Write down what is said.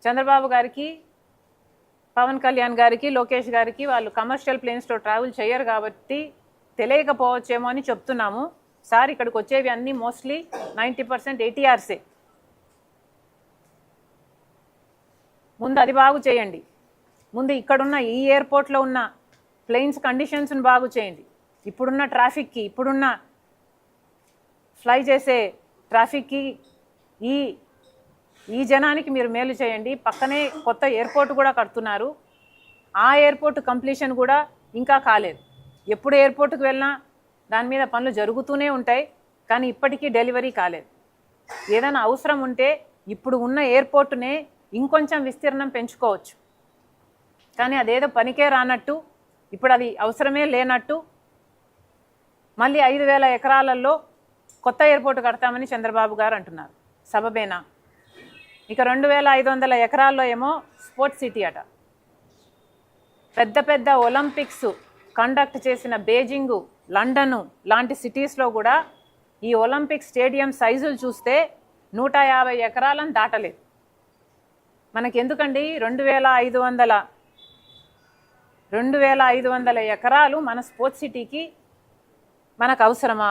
చంద్రబాబు గారికి, పవన్ కళ్యాణ్ గారికి, లోకేష్ గారికి వాళ్ళు కమర్షియల్ ప్లేన్స్లో ట్రావెల్ చేయరు కాబట్టి తెలియకపోవచ్చేమో అని చెప్తున్నాము. సార్ ఇక్కడికి వచ్చేవి అన్నీ మోస్ట్లీ 90% ATRసే. ముందు అది బాగు చేయండి. ముందు ఇక్కడున్న ఈ ఎయిర్పోర్ట్లో ఉన్న ప్లేన్స్ కండిషన్స్ని బాగు చేయండి. ఇప్పుడున్న ట్రాఫిక్కి, ఇప్పుడున్న ఫ్లై చేసే ట్రాఫిక్కి, ఈ జనానికి మీరు మేలు చేయండి. పక్కనే కొత్త ఎయిర్పోర్ట్ కూడా కడుతున్నారు. ఆ ఎయిర్పోర్ట్ కంప్లీషన్ కూడా ఇంకా కాలేదు. ఎప్పుడు ఎయిర్పోర్ట్కి వెళ్ళినా దాని మీద పనులు జరుగుతూనే ఉంటాయి, కానీ ఇప్పటికీ డెలివరీ కాలేదు. ఏదైనా అవసరం ఉంటే ఇప్పుడు ఉన్న ఎయిర్పోర్టునే ఇంకొంచెం విస్తీర్ణం పెంచుకోవచ్చు, కానీ అదేదో పనికే రానట్టు, ఇప్పుడు అది అవసరమే లేనట్టు మళ్ళీ 5,000 ఎకరాలలో కొత్త ఎయిర్పోర్ట్ కడతామని చంద్రబాబు గారు అంటున్నారు. సబబేనా? ఇక 2,500 ఎకరాల్లో ఏమో స్పోర్ట్స్ సిటీ అట. పెద్ద పెద్ద ఒలింపిక్స్ కండక్ట్ చేసిన బీజింగు, లండను లాంటి సిటీస్లో కూడా ఈ ఒలింపిక్ స్టేడియం సైజులు చూస్తే 150 ఎకరాలను దాటలేదు. మనకెందుకండి 2,500 ఎకరాలు మన స్పోర్ట్స్ సిటీకి మనకు అవసరమా?